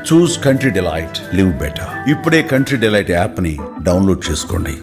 చూస్ country delight, live better. ఇప్పుడే country delight యాప్ని download చేసుకోండి.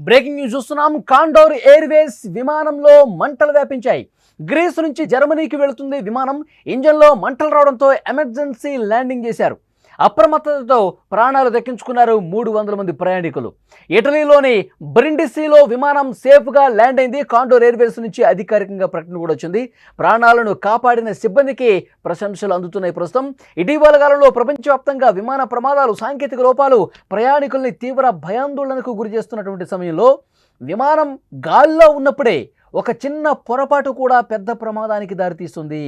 బ్రేకింగ్ న్యూస్ చూస్తున్నాం. కాండోర్ ఎయిర్వేస్ విమానంలో మంటలు వ్యాపించాయి. గ్రీస్ నుంచి జర్మనీకి వెళుతుంది విమానం. ఇంజన్లో మంటలు రావడంతో ఎమర్జెన్సీ ల్యాండింగ్ చేశారు. అప్రమత్తతతో ప్రాణాలు దక్కించుకున్నారు 300 మంది ప్రయాణికులు. ఇటలీలోని బ్రిండిసిలో విమానం సేఫ్గా ల్యాండ్ అయింది. కాండోర్ ఎయిర్వేస్ నుంచి అధికారికంగా ప్రకటన కూడా వచ్చింది. ప్రాణాలను కాపాడిన సిబ్బందికి ప్రశంసలు అందుతున్నాయి. ప్రస్తుతం ఇటీవల కాలంలో ప్రపంచవ్యాప్తంగా విమాన ప్రమాదాలు, సాంకేతిక లోపాలు ప్రయాణికుల్ని తీవ్ర భయాందోళనకు గురి చేస్తున్నటువంటి సమయంలో విమానం గాల్లో ఉన్నప్పుడే ఒక చిన్న పొరపాటు కూడా పెద్ద ప్రమాదానికి దారితీస్తుంది.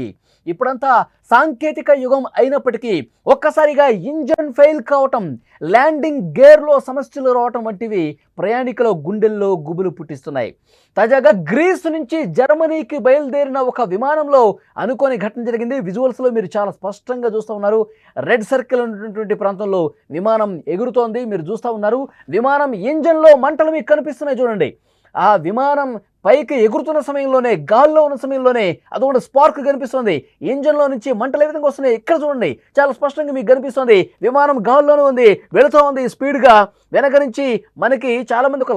ఇప్పుడంతా సాంకేతిక యుగం అయినప్పటికీ ఒక్కసారిగా ఇంజన్ ఫెయిల్ కావటం, ల్యాండింగ్ గేర్లో సమస్యలు రావటం వంటివి ప్రయాణికుల గుండెల్లో గుబులు పుట్టిస్తున్నాయి. తాజాగా గ్రీస్ నుంచి జర్మనీకి బయలుదేరిన ఒక విమానంలో అనుకోని ఘటన జరిగింది. విజువల్స్లో మీరు చాలా స్పష్టంగా చూస్తూ ఉన్నారు. రెడ్ సర్కిల్ ఉన్నటువంటి ప్రాంతంలో విమానం ఎగురుతోంది, మీరు చూస్తూ ఉన్నారు. విమానం ఇంజన్లో మంటలు మీకు కనిపిస్తున్నాయి చూడండి. ఆ విమానం పైకి ఎగురుతున్న సమయంలోనే, గాల్లో ఉన్న సమయంలోనే అదొకటి స్పార్క్ కనిపిస్తుంది. ఇంజన్లో నుంచి మంటలు ఏ విధంగా వస్తున్నాయి ఇక్కడ చూడండి, చాలా స్పష్టంగా మీకు కనిపిస్తుంది. విమానం గాల్లోనే ఉంది, వెళుతూ ఉంది స్పీడ్గా. వెనక నుంచి మనకి చాలామంది ఒక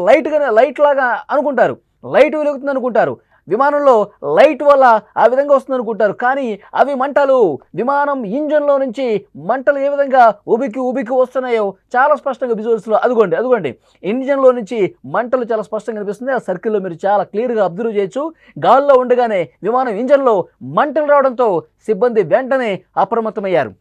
లైట్ లాగా అనుకుంటారు, లైట్ వెలుగుతుంది అనుకుంటారు. విమానంలో లైట్ వల్ల ఆ విధంగా వస్తుంది అనుకుంటారు, కానీ అవి మంటలు. విమానం ఇంజన్లో నుంచి మంటలు ఏ విధంగా ఉబికి వస్తున్నాయో చాలా స్పష్టంగా విజువల్స్లో అదుగోండి ఇంజన్లో నుంచి మంటలు చాలా స్పష్టంగా కనిపిస్తుంది. ఆ సర్కిల్లో మీరు చాలా క్లియర్గా అబ్జర్వ్ చేయొచ్చు. గాల్లో ఉండగానే విమానం ఇంజన్లో మంటలు రావడంతో సిబ్బంది వెంటనే అప్రమత్తమయ్యారు.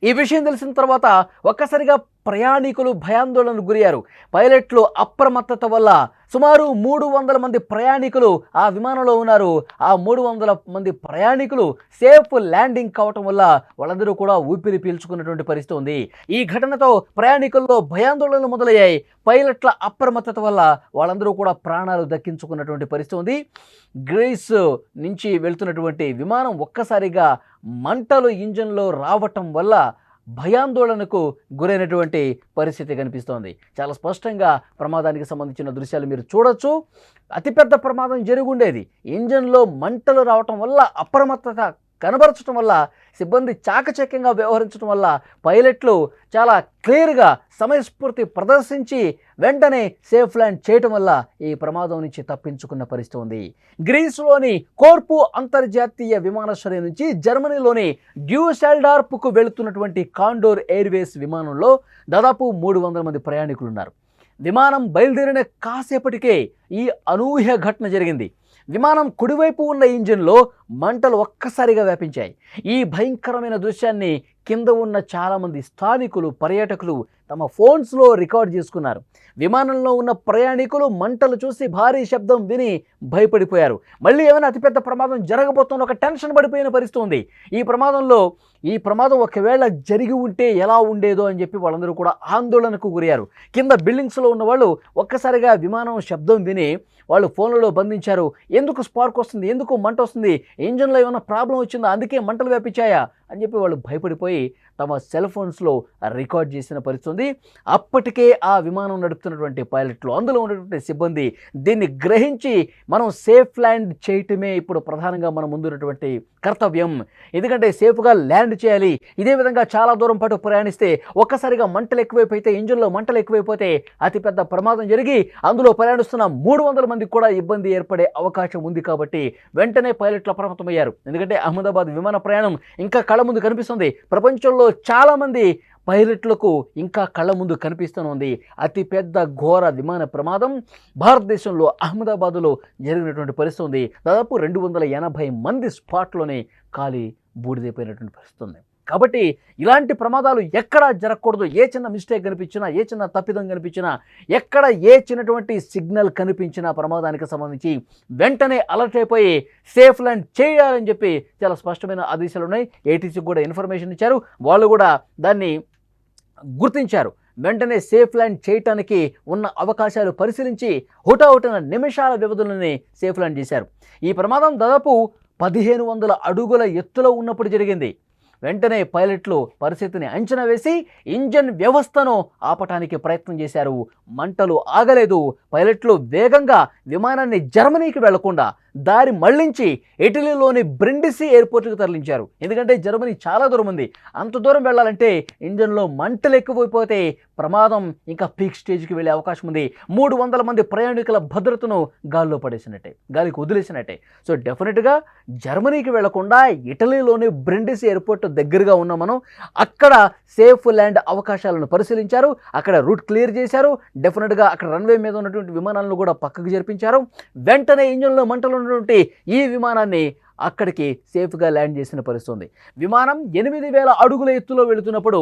ఈ విషయం తెలిసిన తర్వాత ఒక్కసారిగా ప్రయాణికులు భయాందోళనకు గురయ్యారు. పైలట్లు అప్రమత్తత వల్ల సుమారు 300 మంది ప్రయాణికులు ఆ విమానంలో ఉన్నారు. ఆ 300 మంది ప్రయాణికులు సేఫ్ ల్యాండింగ్ కావటం వల్ల వాళ్ళందరూ కూడా ఊపిరి పీల్చుకున్నటువంటి పరిస్థితి ఉంది. ఈ ఘటనతో ప్రయాణికుల్లో భయాందోళనలు మొదలయ్యాయి. పైలట్ల అప్రమత్తత వల్ల వాళ్ళందరూ కూడా ప్రాణాలు దక్కించుకున్నటువంటి పరిస్థితి ఉంది. గ్రీస్ నుంచి వెళ్తున్నటువంటి విమానం ఒక్కసారిగా మంటలు ఇంజన్లో రావటం వల్ల భయాందోళనకు గురైనటువంటి పరిస్థితి కనిపిస్తోంది. చాలా స్పష్టంగా ప్రమాదానికి సంబంధించిన దృశ్యాలు మీరు చూడొచ్చు. అతిపెద్ద ప్రమాదం జరిగుండేది. ఇంజన్లో మంటలు రావటం వల్ల, అప్రమత్తత కనబరచడం వల్ల, సిబ్బంది చాకచక్యంగా వ్యవహరించడం వల్ల, పైలట్లు చాలా క్లియర్గా సమయస్ఫూర్తి ప్రదర్శించి వెంటనే సేఫ్ ల్యాండ్ చేయటం వల్ల ఈ ప్రమాదం నుంచి తప్పించుకున్న పరిస్థితి ఉంది. గ్రీసులోని కోర్పు అంతర్జాతీయ విమానాశ్రయం నుంచి జర్మనీలోని డ్యూసెల్డార్ఫ్కు వెళుతున్నటువంటి కాండోర్ ఎయిర్వేస్ విమానంలో దాదాపు 300 మంది ప్రయాణికులు ఉన్నారు. విమానం బయలుదేరిన కాసేపటికే ఈ అనూహ్య ఘటన జరిగింది. విమానం కుడివైపు ఉన్న ఇంజిన్లో మంటలు ఒక్కసారిగా వ్యాపించాయి. ఈ భయంకరమైన దృశ్యాన్ని కింద ఉన్న చాలామంది స్థానికులు, పర్యాటకులు తమ ఫోన్స్లో రికార్డ్ చేసుకున్నారు. విమానంలో ఉన్న ప్రయాణికులు మంటలు చూసి భారీ శబ్దం విని భయపడిపోయారు. మళ్ళీ ఏమైనా అతిపెద్ద ప్రమాదం జరగబోతున్న ఒక టెన్షన్ పడిపోయిన పరిస్థితి ఉంది. ఈ ప్రమాదం ఒకవేళ జరిగి ఉంటే ఎలా ఉండేదో అని చెప్పి వాళ్ళందరూ కూడా ఆందోళనకు గురయ్యారు. కింద బిల్డింగ్స్లో ఉన్న వాళ్ళు ఒక్కసారిగా విమానం శబ్దం విని వాళ్ళు ఫోన్లలో బంధించారు. ఎందుకు స్పార్క్ వస్తుంది, ఎందుకు మంట వస్తుంది, ఇంజన్లో ఏమైనా ప్రాబ్లం వచ్చిందా, అందుకే మంటలు వ్యాపించాయా అని చెప్పి వాళ్ళు భయపడిపోయి తమ సెల్ ఫోన్స్లో రికార్డ్ చేసిన పరిస్థితి ఉంది. అప్పటికే ఆ విమానం నడుపుతున్నటువంటి పైలట్లు, అందులో ఉన్నటువంటి సిబ్బంది దీన్ని గ్రహించి మనం సేఫ్ ల్యాండ్ చేయటమే ఇప్పుడు ప్రధానంగా మన ముందున్నటువంటి కర్తవ్యం. ఎందుకంటే సేఫ్గా ల్యాండ్ చేయాలి. ఇదే విధంగా చాలా దూరం పాటు ప్రయాణిస్తే ఒక్కసారిగా మంటలు ఎక్కువైపోతే, ఇంజన్లో మంటలు ఎక్కువైపోతే అతిపెద్ద ప్రమాదం జరిగి అందులో ప్రయాణిస్తున్న 300 మందికి కూడా ఇబ్బంది ఏర్పడే అవకాశం ఉంది. కాబట్టి వెంటనే పైలట్లు అప్రమత్తమయ్యారు. ఎందుకంటే అహ్మదాబాద్ విమాన ప్రయాణం ఇంకా కళ్ళ ముందు కనిపిస్తుంది. ప్రపంచంలో చాలామంది పైలట్లకు ఇంకా కళ్ళ ముందు కనిపిస్తూనే అతిపెద్ద ఘోర విమాన ప్రమాదం భారతదేశంలో అహ్మదాబాదులో జరిగినటువంటి పరిస్థితి ఉంది. దాదాపు 280 మంది స్పాట్లోనే కాలి బూడిదైపోయినటువంటి పరిస్థితి ఉంది. కాబట్టి ఇలాంటి ప్రమాదాలు ఎక్కడ జరగకూడదు. ఏ చిన్న మిస్టేక్ కనిపించినా, ఏ చిన్న తప్పిదం కనిపించినా, ఎక్కడ ఏ చిన్నటువంటి సిగ్నల్ కనిపించినా ప్రమాదానికి సంబంధించి వెంటనే అలర్ట్ అయిపోయి సేఫ్ ల్యాండ్ చేయాలని చెప్పి చాలా స్పష్టమైన ఆదేశాలు ఉన్నాయి. ఏటీసీకి కూడా ఇన్ఫర్మేషన్ ఇచ్చారు. వాళ్ళు కూడా దాన్ని గుర్తించారు. వెంటనే సేఫ్ ల్యాండ్ చేయటానికి ఉన్న అవకాశాలు పరిశీలించి హుటాహుటిన నిమిషాల వ్యవధిలోనే సేఫ్ ల్యాండ్ చేశారు. ఈ ప్రమాదం దాదాపు 1500 అడుగుల ఎత్తులో ఉన్నప్పుడు జరిగింది. వెంటనే పైలట్లు పరిస్థితిని అంచనా వేసి ఇంజన్ వ్యవస్థను ఆపటానికి ప్రయత్నం చేశారు. మంటలు ఆగలేదు. పైలట్లు వేగంగా విమానాన్ని జర్మనీకి వెళ్లకుండా దారి మళ్లించి ఇటలీలోని బ్రిండిసి ఎయిర్పోర్ట్కి తరలించారు. ఎందుకంటే జర్మనీ చాలా దూరం ఉంది. అంత దూరం వెళ్ళాలంటే ఇంజన్లో మంటలు ఎక్కువైపోతే ప్రమాదం ఇంకా పీక్ స్టేజ్కి వెళ్ళే అవకాశం ఉంది. 300 మంది ప్రయాణికుల భద్రతను గాలికి వదిలేసినట్టే. సో డెఫినెట్గా జర్మనీకి వెళ్లకుండా ఇటలీలోని బ్రిండిసి ఎయిర్పోర్ట్ దగ్గరగా ఉన్నాం మనం. అక్కడ సేఫ్ ల్యాండ్ అవకాశాలను పరిశీలించారు. అక్కడ రూట్ క్లియర్ చేశారు. డెఫినెట్గా అక్కడ రన్వే మీద ఉన్నటువంటి విమానాలను కూడా పక్కకు జరిపించారు. వెంటనే ఇంజన్లో మంటలు ఉన్నటువంటి ఈ విమానాన్ని అక్కడికి సేఫ్గా ల్యాండ్ చేసిన పరిస్థితుంది. విమానం 8,000 అడుగుల ఎత్తులో వెళుతున్నప్పుడు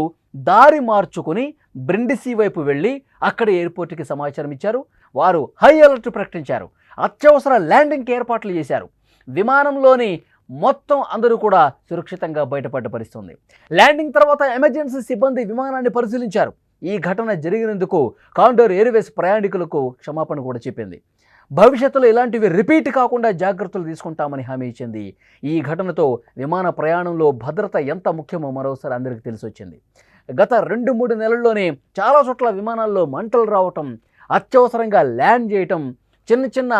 దారి మార్చుకుని బ్రిండిసి వైపు వెళ్ళి అక్కడ ఎయిర్పోర్ట్కి సమాచారం ఇచ్చారు. వారు హై అలర్ట్ ప్రకటించారు. అత్యవసర ల్యాండింగ్కి ఏర్పాట్లు చేశారు. విమానంలోని మొత్తం అందరూ కూడా సురక్షితంగా బయటపడ్డ పరిస్థితుంది. ల్యాండింగ్ తర్వాత ఎమర్జెన్సీ సిబ్బంది విమానాన్ని పరిశీలించారు. ఈ ఘటన జరిగినందుకు కాండోర్ ఎయిర్వేస్ ప్రయాణికులకు క్షమాపణ కూడా చెప్పింది. భవిష్యత్తులో ఇలాంటివి రిపీట్ కాకుండా జాగ్రత్తలు తీసుకుంటామని హామీ ఇచ్చింది. ఈ ఘటనతో విమాన ప్రయాణంలో భద్రత ఎంత ముఖ్యమో మరోసారి అందరికీ తెలిసి వచ్చింది. గత 2-3 నెలల్లోనే చాలా చోట్ల విమానాల్లో మంటలు రావటం, అత్యవసరంగా ల్యాండ్ చేయటం, చిన్న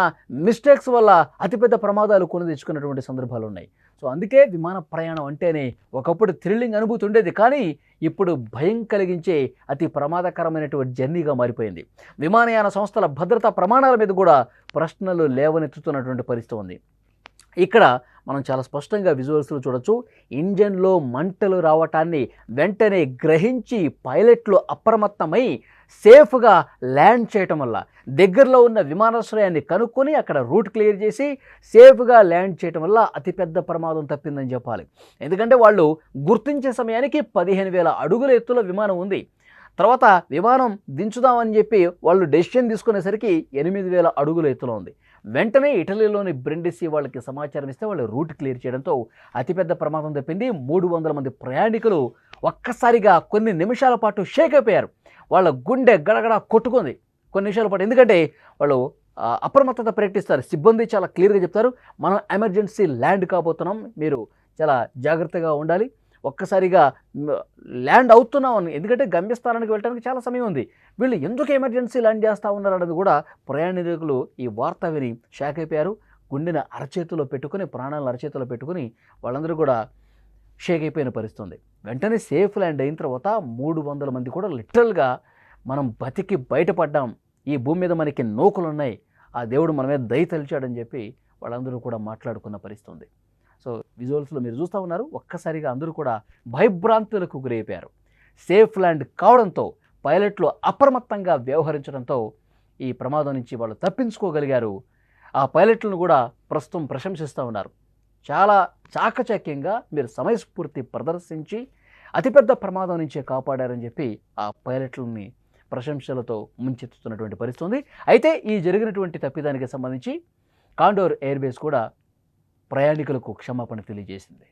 మిస్టేక్స్ వల్ల అతిపెద్ద ప్రమాదాలు కొని తెచ్చుకున్నటువంటి సందర్భాలు ఉన్నాయి. సో అందుకే విమాన ప్రయాణం అంటేనే ఒకప్పుడు థ్రిల్లింగ్ అనుభూతి ఉండేది, కానీ ఇప్పుడు భయం కలిగించే అతి ప్రమాదకరమైనటువంటి జర్నీగా మారిపోయింది. విమానయాన సంస్థల భద్రతా ప్రమాణాల మీద కూడా ప్రశ్నలు లేవనెత్తుతున్నటువంటి పరిస్థితి ఉంది. ఇక్కడ మనం చాలా స్పష్టంగా విజువల్స్లో చూడొచ్చు. ఇంజన్లో మంటలు రావటాన్ని వెంటనే గ్రహించి పైలట్లు అప్రమత్తమై సేఫ్గా ల్యాండ్ చేయటం వల్ల దగ్గరలో ఉన్న విమానాశ్రయాన్ని కనుక్కొని అక్కడ రూట్ క్లియర్ చేసి సేఫ్గా ల్యాండ్ చేయటం వల్ల అతిపెద్ద ప్రమాదం తప్పిందని చెప్పాలి. ఎందుకంటే వాళ్ళు గుర్తించే సమయానికి 15,000 అడుగుల ఎత్తులో విమానం ఉంది. తర్వాత విమానం దించుదామని చెప్పి వాళ్ళు డెసిషన్ తీసుకునేసరికి 8,000 అడుగుల ఎత్తులో ఉంది. వెంటనే ఇటలీలోని బ్రిండిసి వాళ్ళకి సమాచారం ఇస్తే వాళ్ళు రూట్ క్లియర్ చేయడంతో అతిపెద్ద ప్రమాదం తప్పింది. 300 మంది ప్రయాణికులు ఒక్కసారిగా కొన్ని నిమిషాల పాటు షేక్ అయిపోయారు. వాళ్ళ గుండె గడగడ కొట్టుకుంది కొన్ని నిమిషాల పాటు. ఎందుకంటే వాళ్ళు అప్రమత్తత ప్రకటిస్తారు. సిబ్బంది చాలా క్లియర్గా చెప్తారు, మనం ఎమర్జెన్సీ ల్యాండ్ కాబోతున్నాం, మీరు చాలా జాగ్రత్తగా ఉండాలి. ఒక్కసారిగా ల్యాండ్ అవుతున్నాం అని, ఎందుకంటే గమ్యస్థానానికి వెళ్ళడానికి చాలా సమయం ఉంది. వీళ్ళు ఎందుకు ఎమర్జెన్సీ ల్యాండ్ చేస్తూ ఉన్నారు అనేది కూడా ప్రయాణికులు ఈ వార్త విని షాక్ అయిపోయారు. గుండెని అరచేతిలో పెట్టుకుని, ప్రాణాలను అరచేతిలో పెట్టుకుని వాళ్ళందరూ కూడా షేక్ అయిపోయిన పరిస్థితుంది. వెంటనే సేఫ్ ల్యాండ్ అయిన తర్వాత 300 మంది కూడా లిటరల్గా మనం బతికి బయటపడ్డాం, ఈ భూమి మీద మనకి నూకలు ఉన్నాయి, ఆ దేవుడు మన మీద దయ తలిచాడని చెప్పి వాళ్ళందరూ కూడా మాట్లాడుకున్న పరిస్థితుంది. సో విజువల్స్లో మీరు చూస్తూ ఉన్నారు. ఒక్కసారిగా అందరూ కూడా భయభ్రాంతులకు గురైపోయారు. సేఫ్ ల్యాండ్ కావడంతో, పైలట్లు అప్రమత్తంగా వ్యవహరించడంతో ఈ ప్రమాదం నుంచి వాళ్ళు తప్పించుకోగలిగారు. ఆ పైలట్లను కూడా ప్రస్తుతం ప్రశంసిస్తూ ఉన్నారు. చాలా చాకచక్యంగా మీరు సమయస్ఫూర్తి ప్రదర్శించి అతిపెద్ద ప్రమాదం నుంచే కాపాడారని చెప్పి ఆ పైలట్లని ప్రశంసలతో ముంచెత్తుతున్నటువంటి పరిస్థితి ఉంది. అయితే ఈ జరిగినటువంటి తప్పిదానికి సంబంధించి కాండోర్ ఎయిర్వేస్ కూడా ప్రయాణికులకు క్షమాపణ తెలియజేసింది.